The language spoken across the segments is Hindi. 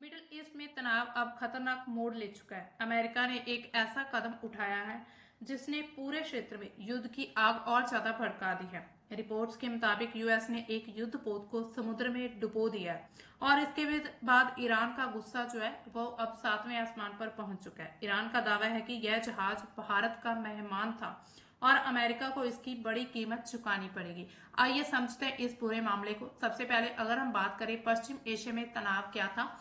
मिडिल ईस्ट में तनाव अब खतरनाक मोड़ ले चुका है। अमेरिका ने एक ऐसा कदम उठाया है जिसने पूरे क्षेत्र में युद्ध की आग और ज्यादा भड़का दी है। रिपोर्ट्स के मुताबिक यूएस ने एक युद्धपोत को समुद्र में डुबो दिया है और इसके बाद ईरान का गुस्सा जो है वो अब 7वें आसमान पर पहुंच चुका है। ईरान का दावा है कि यह जहाज भारत का मेहमान था और अमेरिका को इसकी बड़ी कीमत चुकानी पड़ेगी। आइए समझते हैं इस पूरे मामले को। सबसे पहले अगर हम बात करें पश्चिम एशिया में तनाव क्या था,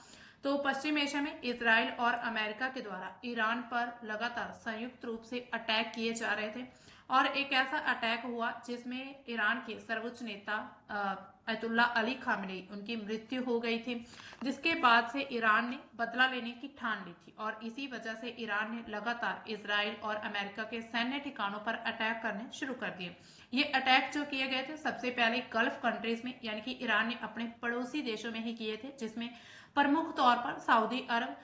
तो पश्चिम एशिया में इसराइल और अमेरिका के द्वारा ईरान पर लगातार संयुक्त रूप से अटैक किए जा रहे थे और एक ऐसा अटैक हुआ जिसमें ईरान के सर्वोच्च नेता अयतुल्ला अली खामेनी उनकी मृत्यु हो गई थी, जिसके बाद से ईरान ने बदला लेने की ठान ली थी और इसी वजह से ईरान ने लगातार इसराइल और अमेरिका के सैन्य ठिकानों पर अटैक करने शुरू कर दिए। ये अटैक जो किए गए थे सबसे पहले गल्फ कंट्रीज में, यानी कि ईरान ने अपने पड़ोसी देशों में ही किए थे, जिसमें प्रमुख तौर पर सऊदी अरब,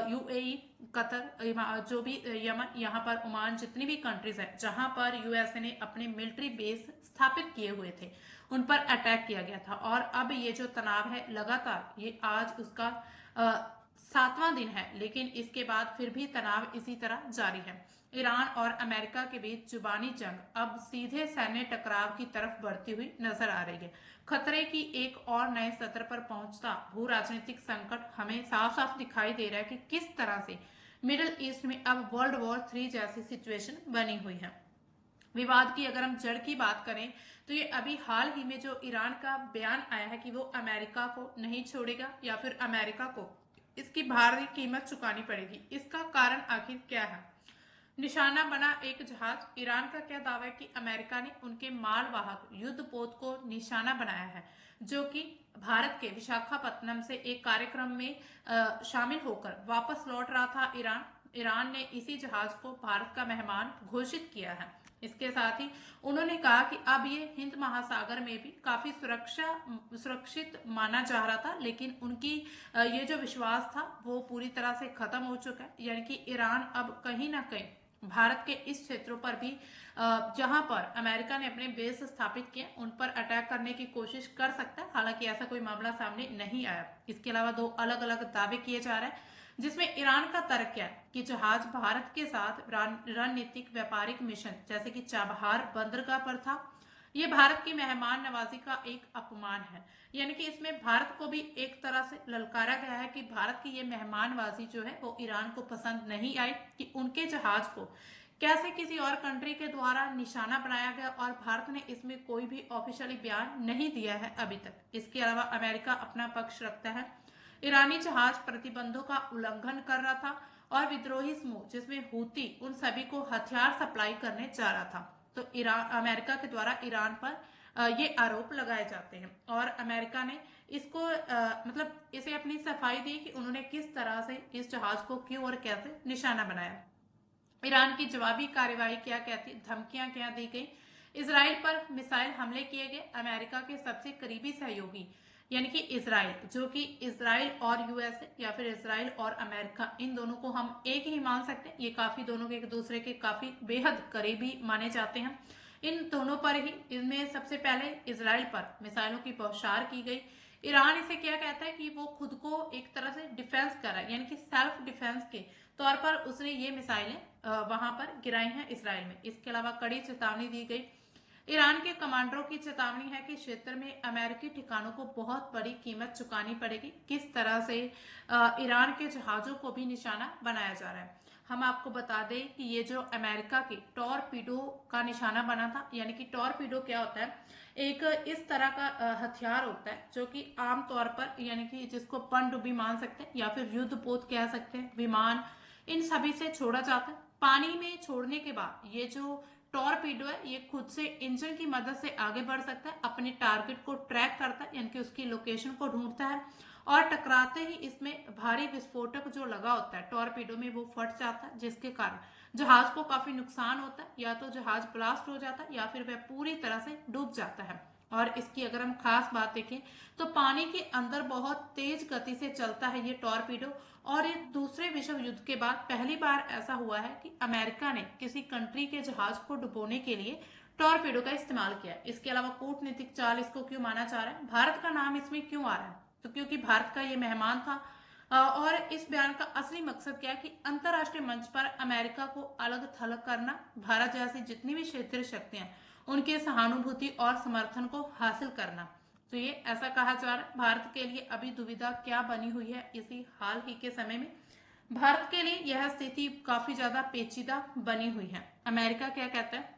यूएई, कतर, जो भी यमन, यहाँ पर ओमान, जितनी भी कंट्रीज है जहां पर यूएसए ने अपने मिलिट्री बेस स्थापित किए हुए थे उन पर अटैक किया गया था। और अब ये जो तनाव है लगातार, ये आज उसका 7वां दिन है, लेकिन इसके बाद फिर भी तनाव इसी तरह जारी है। ईरान और अमेरिका के बीच जुबानी जंग अब सीधे सैन्य टकराव की तरफ बढ़ती हुई नजर आ रही है। खतरे की एक और नए सत्र पर पहुंचता भू राजनीतिक संकट हमें साफ साफ दिखाई दे रहा है कि किस तरह से मिडिल ईस्ट में अब वर्ल्ड वॉर 3 जैसी सिचुएशन बनी हुई है। विवाद की अगर हम जड़ की बात करें तो ये अभी हाल ही में जो ईरान का बयान आया है कि वो अमेरिका को नहीं छोड़ेगा या फिर अमेरिका को इसकी भारी कीमत चुकानी पड़ेगी, इसका कारण आखिर क्या है? निशाना बना एक जहाज। ईरान का क्या दावा है कि अमेरिका ने उनके मालवाहक युद्धपोत को निशाना बनाया है, जो कि भारत के विशाखापत्तनम से एक कार्यक्रम में शामिल होकर वापस लौट रहा था। ईरान ने इसी जहाज को भारत का मेहमान घोषित किया है। इसके साथ ही उन्होंने कहा कि अब ये हिंद महासागर में भी काफी सुरक्षित माना जा रहा था, लेकिन उनकी ये जो विश्वास था वो पूरी तरह से खत्म हो चुका है। यानी कि ईरान अब कहीं ना कहीं भारत के इस क्षेत्रों पर भी, जहां पर अमेरिका ने अपने बेस स्थापित किए, उन पर अटैक करने की कोशिश कर सकता है। हालांकि ऐसा कोई मामला सामने नहीं आया। इसके अलावा दो अलग अलग दावे किए जा रहे हैं, जिसमें ईरान का तर्क क्या है कि जहाज भारत के साथ रणनीतिक व्यापारिक मिशन जैसे कि चाबहार बंदरगाह पर था। ये भारत की मेहमान नवाजी का एक अपमान है। यानी कि इसमें भारत को भी एक तरह से ललकारा गया है कि भारत की ये मेहमानबाजी जो है वो ईरान को पसंद नहीं आई कि उनके जहाज को कैसे किसी और कंट्री के द्वारा निशाना बनाया गया, और भारत ने इसमें कोई भी ऑफिशियली बयान नहीं दिया है अभी तक। इसके अलावा अमेरिका अपना पक्ष रखता है। ईरानी जहाज प्रतिबंधों का उल्लंघन कर रहा था और विद्रोही समूह जिसमें हूती, उन सभी को हथियार सप्लाई करने जा रहा था। तो अमेरिका के द्वारा ईरान पर ये आरोप लगाए जाते हैं और अमेरिका ने इसको मतलब इसे अपनी सफाई दी कि उन्होंने किस तरह से इस जहाज को क्यों और कैसे निशाना बनाया। ईरान की जवाबी कार्रवाई क्या कहती, धमकियां क्या दी गई, इसराइल पर मिसाइल हमले किए गए। अमेरिका के सबसे करीबी सहयोगी यानी कि इसराइल, जो कि इसराइल और यूएसए या फिर इसराइल और अमेरिका, इन दोनों को हम एक ही मान सकते हैं। ये काफी दोनों के एक दूसरे के काफी बेहद करीबी माने जाते हैं। इन दोनों पर ही, इनमें सबसे पहले इसराइल पर मिसाइलों की बौछार की गई। ईरान इसे क्या कहता है कि वो खुद को एक तरह से डिफेंस कर रहा है, यानी कि सेल्फ डिफेंस के तौर पर उसने ये मिसाइलें वहां पर गिराई हैं इसराइल में। इसके अलावा कड़ी चेतावनी दी गई। ईरान के कमांडरों की चेतावनी है कि क्षेत्र में अमेरिकी ठिकानों को बहुत बड़ी कीमत चुकानी पड़ेगी। किस तरह से ईरान के जहाजों को भी निशाना बनाया जा रहा है। हम आपको बता दें कि ये जो अमेरिका के टॉरपीडो का निशाना बना था, यानी कि टॉरपीडो क्या होता है, एक इस तरह का हथियार होता है जो कि आमतौर पर, यानी कि जिसको पनडुब्बी मान सकते हैं या फिर युद्धपोत कह सकते हैं, विमान, इन सभी से छोड़ा जाता है। पानी में छोड़ने के बाद ये जो टॉरपीडो है ये खुद से इंजन की मदद से आगे बढ़ सकता है, अपने टारगेट को ट्रैक करता है, यानी कि उसकी लोकेशन को ढूंढता है, और टकराते ही इसमें भारी विस्फोटक जो लगा होता है टॉरपीडो में वो फट जाता है, जिसके कारण जहाज को काफी नुकसान होता है। या तो जहाज ब्लास्ट हो जाता है या फिर वह पूरी तरह से डूब जाता है। और इसकी अगर हम खास बात देखें तो पानी के अंदर बहुत तेज गति से चलता है ये टॉरपीडो। और ये दूसरे विश्व युद्ध के बाद पहली बार ऐसा हुआ है कि अमेरिका ने किसी कंट्री के जहाज को डुबोने के लिए टॉरपीडो का इस्तेमाल किया। इसके अलावा कूटनीतिक चाल इसको क्यों माना जा रहा है, भारत का नाम इसमें क्यों आ रहा है, तो क्योंकि भारत का ये मेहमान था और इस बयान का असली मकसद क्या है कि अंतर्राष्ट्रीय मंच पर अमेरिका को अलग थलग करना, भारत जैसी जितनी भी क्षेत्रीय शक्तियां उनके सहानुभूति और समर्थन को हासिल करना। तो ये ऐसा कहा जा रहा है। भारत के लिए अभी दुविधा क्या बनी हुई है इसी हाल ही के समय में, भारत के लिए यह स्थिति काफी ज्यादा पेचीदा बनी हुई है। अमेरिका क्या कहता है,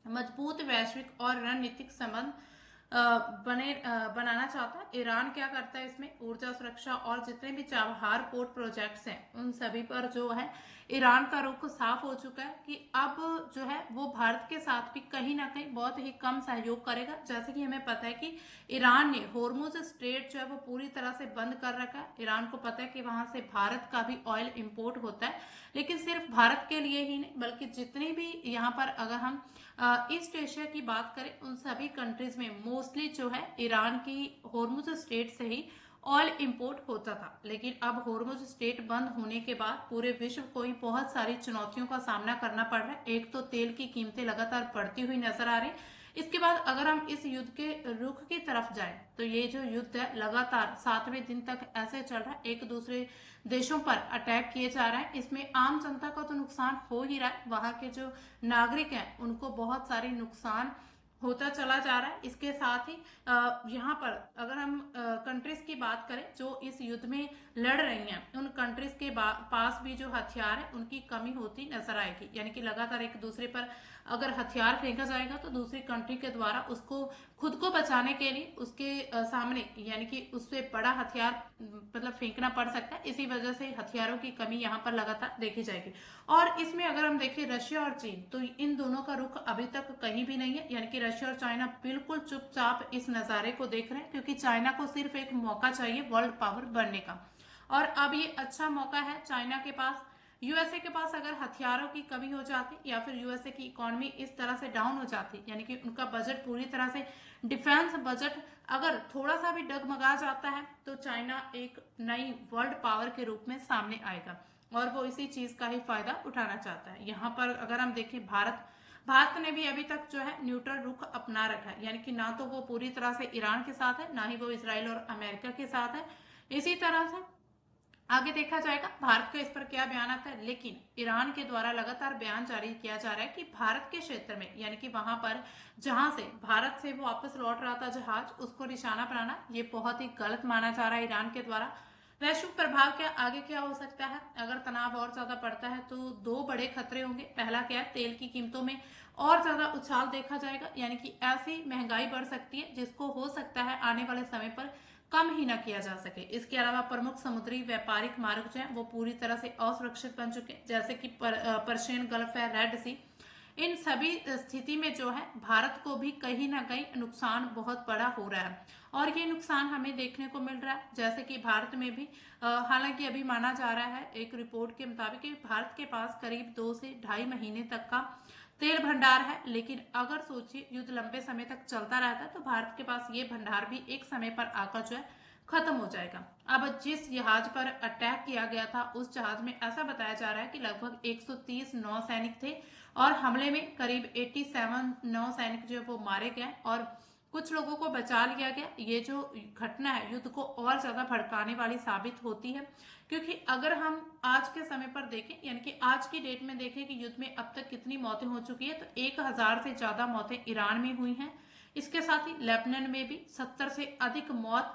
मजबूत वैश्विक और रणनीतिक संबंध बनाना चाहता है। ईरान क्या करता है, इसमें ऊर्जा सुरक्षा और जितने भी चाबहार पोर्ट प्रोजेक्ट्स हैं उन सभी पर जो है ईरान का रुख साफ हो चुका है कि अब जो है वो भारत के साथ भी कहीं ना कहीं बहुत ही कम सहयोग करेगा। जैसे कि हमें पता है कि ईरान ने होर्मुज स्ट्रेट जो है वो पूरी तरह से बंद कर रखा है। ईरान को पता है कि वहां से भारत का भी ऑयल इंपोर्ट होता है, लेकिन सिर्फ भारत के लिए ही नहीं बल्कि जितने भी यहाँ पर अगर हम ईस्ट एशिया की बात करें उन सभी कंट्रीज में मोस्टली जो है ईरान की होर्मुज स्ट्रेट से ही ऑयल इंपोर्ट होता था। लेकिन अब होर्मुज स्ट्रेट बंद होने के बाद पूरे विश्व को ही बहुत सारी चुनौतियों का सामना करना पड़ रहा है। एक तो तेल की कीमतें लगातार बढ़ती हुई नजर आ रही, इसके बाद अगर हम इस युद्ध के रुख की तरफ जाएं तो ये जो युद्ध है लगातार 7वें दिन तक ऐसे चल रहा है, एक दूसरे देशों पर अटैक किए जा रहे हैं। इसमें आम जनता का तो नुकसान हो ही रहा है, वहां के जो नागरिक हैं उनको बहुत सारे नुकसान होता चला जा रहा है। इसके साथ ही यहाँ पर अगर हम कंट्रीज की बात करें जो इस युद्ध में लड़ रही हैं, उन कंट्रीज के पास भी जो हथियार है उनकी कमी होती नजर आएगी। यानी कि लगातार एक दूसरे पर अगर हथियार फेंका जाएगा तो दूसरी कंट्री के द्वारा उसको खुद को बचाने के लिए उसके सामने यानी कि उससे बड़ा हथियार मतलब फेंकना पड़ सकता है। इसी वजह से हथियारों की कमी यहाँ पर लगातार देखी जाएगी। और इसमें अगर हम देखें रशिया और चीन, तो इन दोनों का रुख अभी तक कहीं भी नहीं है। यानी कि रशिया और चाइना बिल्कुल चुपचाप इस नजारे को देख रहे हैं, क्योंकि चाइना को सिर्फ एक मौका चाहिए वर्ल्ड पावर बनने का। और अब ये अच्छा मौका है चाइना के पास। यूएसए के पास अगर हथियारों की कमी हो जाती या फिर यूएसए की इकोनॉमी इस तरह से डाउन हो जाती, यानी कि उनका बजट पूरी तरह से डिफेंस बजट अगर थोड़ा सा भी डगमगा जाता है तो चाइना एक नई वर्ल्ड पावर के रूप में सामने आएगा और वो इसी चीज का ही फायदा उठाना चाहता है। यहाँ पर अगर हम देखें भारत ने भी अभी तक जो है न्यूट्रल रुख अपना रखा है, यानी कि ना तो वो पूरी तरह से ईरान के साथ है, ना ही वो इसराइल और अमेरिका के साथ है। इसी तरह से आगे देखा जाएगा भारत का इस पर क्या बयान आता है। लेकिन ईरान के द्वारा लगातार बयान जारी किया जा रहा है कि भारत के क्षेत्र में यानी कि वहां पर जहां से भारत से वो वापस लौट रहा था जहाज, उसको निशाना बनाना ये बहुत ही गलत माना जा रहा है ईरान के द्वारा। वैश्विक प्रभाव क्या आगे क्या हो सकता है, अगर तनाव और ज्यादा बढ़ता है तो दो बड़े खतरे होंगे। पहला क्या है, तेल की कीमतों में और ज्यादा उछाल देखा जाएगा, यानी कि ऐसी महंगाई बढ़ सकती है जिसको हो सकता है आने वाले समय पर कम ही न किया जा सके। इसके अलावा प्रमुख समुद्री व्यापारिक मार्ग जो है वो पूरी तरह से असुरक्षित बन चुके हैं, जैसे कि पर्शियन गल्फ है, रेड सी। इन सभी स्थिति में जो है भारत को भी कहीं ना कहीं नुकसान बहुत बड़ा हो रहा है और ये नुकसान हमें देखने को मिल रहा है। जैसे कि भारत में भी हालांकि अभी माना जा रहा है एक रिपोर्ट के मुताबिक कि भारत के पास करीब 2 से 2.5 महीने तक का तेल भंडार है। लेकिन अगर सोचिए युद्ध लंबे समय तक चलता रहता है तो भारत के पास ये भंडार भी एक समय पर आकर जो है खत्म हो जाएगा। अब जिस जहाज पर अटैक किया गया था उस जहाज में ऐसा बताया जा रहा है कि लगभग 130 नौसैनिक थे और हमले में करीब 87 नौसैनिक जो वो मारे गए और कुछ लोगों को बचा लिया गया। ये जो घटना है युद्ध को और ज्यादा भड़काने वाली साबित होती है, क्योंकि अगर हम आज के समय पर देखें यानी कि आज की डेट में देखें कि युद्ध में अब तक कितनी मौतें हो चुकी है तो 1000 से ज्यादा मौतें ईरान में हुई हैं। इसके साथ ही लेबनान में भी 70 से अधिक मौत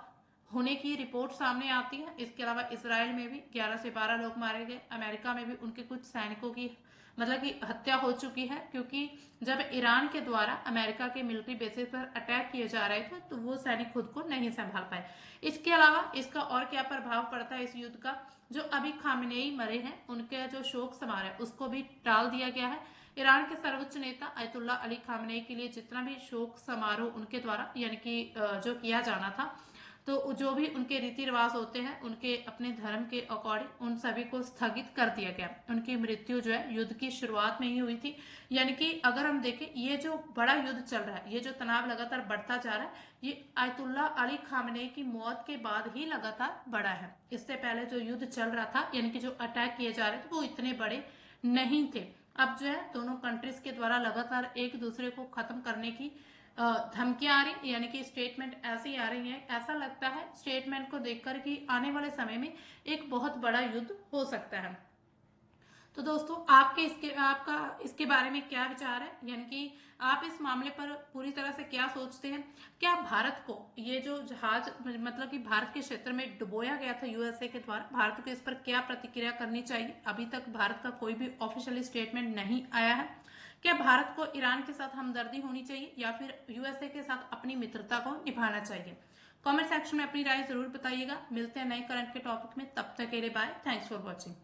होने की रिपोर्ट सामने आती है। इसके अलावा इसराइल में भी 11 से 12 लोग मारे गए। अमेरिका में भी उनके कुछ सैनिकों की मतलब कि हत्या हो चुकी है, क्योंकि जब ईरान के द्वारा अमेरिका के मिलिट्री बेसिस पर अटैक किए जा रहे थे तो वो सैनिक खुद को नहीं संभाल पाए। इसके अलावा इसका और क्या प्रभाव पड़ता है इस युद्ध का, जो अभी खामनेई मरे हैं उनके जो शोक समारोह है उसको भी टाल दिया गया है। ईरान के सर्वोच्च नेता अयतुल्ला अली खामनेई के लिए जितना भी शोक समारोह उनके द्वारा यानी कि जो किया जाना था, तो जो भी उनके रीति रिवाज होते हैं उनके अपने धर्म के अकॉर्डिंग उन सभी को स्थगित कर दिया गया। उनकी मृत्यु जो है युद्ध की शुरुआत में ही हुई थी। यानी कि अगर हम देखें ये जो बड़ा युद्ध चल रहा है, ये जो तनाव लगातार बढ़ता जा रहा है, ये आयतुल्ला अली खामनेई की मौत के बाद ही लगातार बढ़ा है। इससे पहले जो युद्ध चल रहा था यानी कि जो अटैक किए जा रहे थे वो इतने बड़े नहीं थे। अब जो है दोनों कंट्रीज के द्वारा लगातार एक दूसरे को खत्म करने की धमकियां आ रही, यानी कि स्टेटमेंट ऐसी आ रही है, ऐसा लगता है स्टेटमेंट को देखकर कि आने वाले समय में एक बहुत बड़ा युद्ध हो सकता है। तो दोस्तों आपका इसके बारे में क्या विचार है, यानी कि आप इस मामले पर पूरी तरह से क्या सोचते हैं? क्या भारत को ये जो जहाज मतलब कि भारत के क्षेत्र में डुबोया गया था यूएसए के द्वारा, भारत को इस पर क्या प्रतिक्रिया करनी चाहिए? अभी तक भारत का कोई भी ऑफिशियल स्टेटमेंट नहीं आया है। क्या भारत को ईरान के साथ हमदर्दी होनी चाहिए या फिर यूएसए के साथ अपनी मित्रता को निभाना चाहिए? कमेंट सेक्शन में अपनी राय जरूर बताइएगा। मिलते हैं नए करंट के टॉपिक में, तब तक के लिए बाय। Thanks for watching.